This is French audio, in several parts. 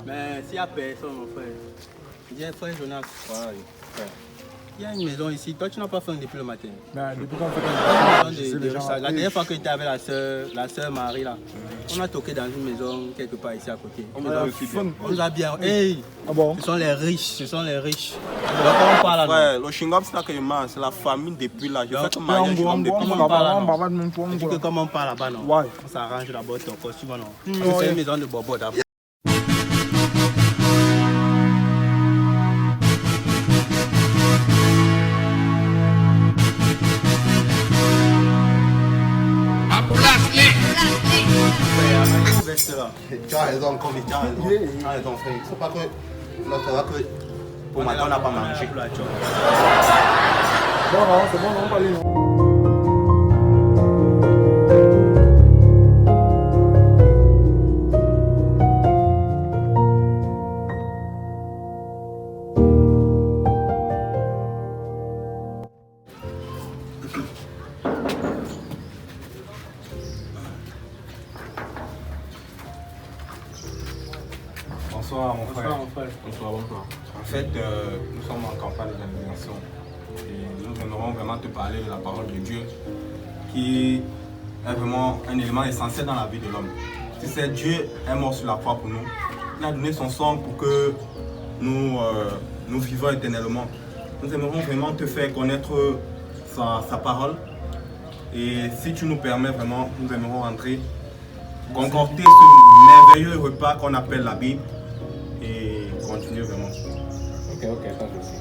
Mais s'il n'y a personne, mon frère, il y a un frère Jonas. Ouais, frère. Il y a une maison ici. Toi, tu n'as pas faim depuis le matin. Mais depuis qu'on fait la dernière fois que tu étais avec la soeur Marie, là, on a toqué dans une maison quelque part ici à côté. On nous a bien. Hey, ah bon? Ce sont les riches, ce sont les riches. Alors, comment on parle là? Ouais, le chingom, c'est là que je mange. C'est la famille depuis là. Je fais que manger un chingom depuis Comment on parle là? là. Comment on parle là-bas, non? Ouais. On s'arrange d'abord ton costume, non? C'est une maison de bobo d'abord. Tu as raison, comme tu as raison, frère. C'est pas que l'autre va que pour matin on n'a pas mangé. Bon, non, c'est bon, on va aller. Bonsoir mon frère. Bonsoir, mon frère. Bonsoir, bonsoir. En fait, nous sommes en campagne d'évangélisation et nous aimerons vraiment te parler de la parole de Dieu qui est vraiment un élément essentiel dans la vie de l'homme. Tu sais, Dieu est mort sur la croix pour nous. Il a donné son sang pour que nous vivions éternellement. Nous aimerons vraiment te faire connaître sa parole. Et si tu nous permets vraiment, nous aimerons rentrer, concocter ce merveilleux repas qu'on appelle la Bible et continuer vraiment. Ok, pas de souci.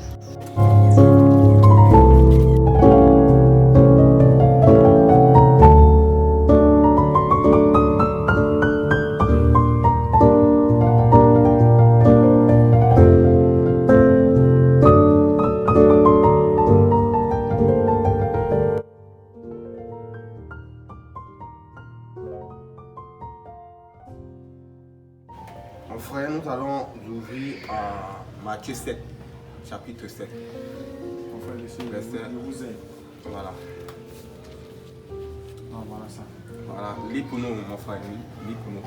Mon frère, nous allons ouvrir à Matthieu 7, chapitre 7. Mon frère, je vous aide. Voilà. Non, voilà ça. Voilà, lis pour nous, mon frère, lis pour nous.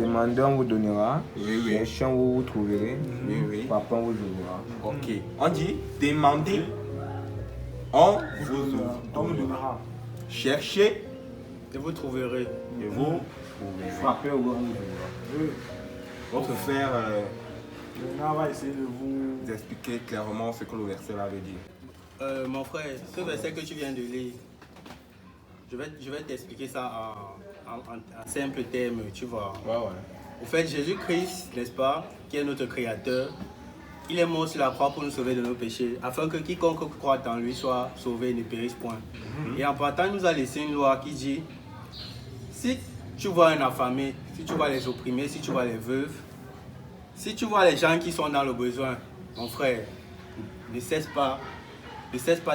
Demandez, on vous donnera. Oui, oui. Cherchez, vous trouverez. Oui, oui. Papa, on vous ouvrira. Ok. On dit demandez, on vous donnera. Cherchez Et vous trouverez. et vous trouverez. Frappez, on vous ouvrira. Votre frère On va essayer de vous expliquer clairement ce que le verset là veut dire. Mon frère, ce verset que tu viens de lire, je vais t'expliquer ça en simple terme, tu vois. Ouais. Au fait, Jésus-Christ, n'est-ce pas, qui est notre Créateur, il est mort sur la croix pour nous sauver de nos péchés, afin que quiconque croit en lui soit sauvé et ne périsse point. Et en partant, il nous a laissé une loi qui dit, si tu vois un affamé, si tu vois les opprimés, si tu vois les veuves, si tu vois les gens qui sont dans le besoin, mon frère, ne cesse pas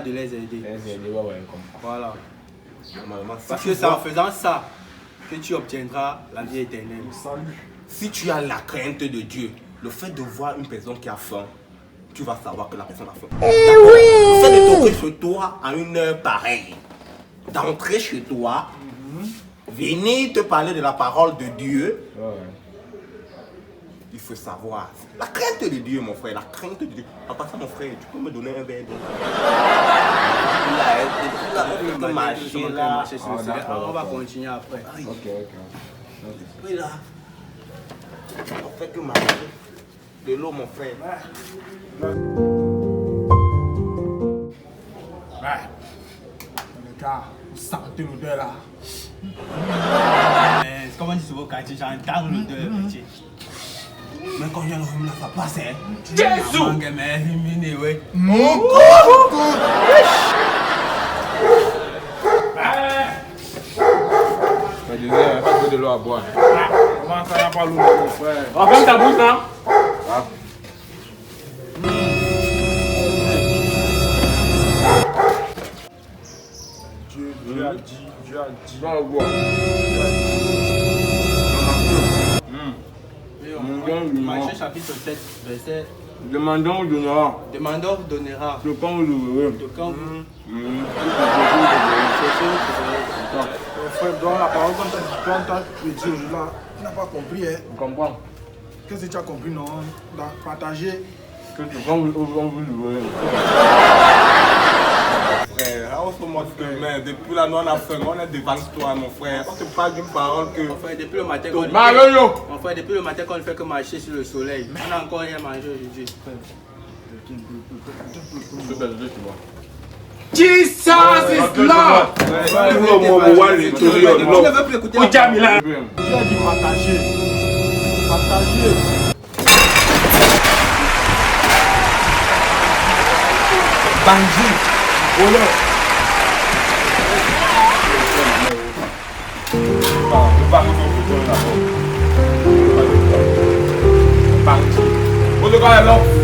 de les aider. Voilà. Parce que c'est en faisant ça que tu obtiendras la vie éternelle. Si tu as la crainte de Dieu, le fait de voir une personne qui a faim, tu vas savoir que la personne a faim. Le fait de toquer chez toi à une heure pareille, d'entrer chez toi, venir te parler de la parole de Dieu, il faut savoir. La crainte de Dieu, mon frère, la crainte de Dieu. En passant, mon frère, tu peux me donner un verre d'eau. On va continuer après. Ok. Oui, là. On fait que marcher. De l'eau, mon frère. Les gars, vous sentez l'odeur là. C'est comme on dit souvent quand j'entends l'odeur. Mais quand je le là, ça passe. Jésus! Mais éliminé, ouais. Pas de l'eau à boire. Comment ça, y a pas l'eau, mon frère? Ferme ta bouche, là. Dieu a dit. Dans le bois. Matthieu chapitre 7, verset. Demandons, on donnera. Demandons, donnera. Le camp, vous ouvrez. De quand vous Frère, dans la parole, quand tu as dit aujourd'hui, là, tu n'as pas compris. Hein. On comprend. Qu'est-ce que tu as compris, non? Partager. Que le camp, vous ouvrez. Frère, on se montre que mais depuis la nuit on a faim, on est devant toi mon frère. On te parle d'une parole que. Mon frère, depuis le matin qu'on Mario! depuis le matin qu'on ne fait que marcher sur le soleil. On n'a encore rien mangé aujourd'hui. Jesus is Lord! Tu ne veux plus écouter. Dieu a dit partager. Partager. Bandit! Voleur. Bandit! Vous le connaissez,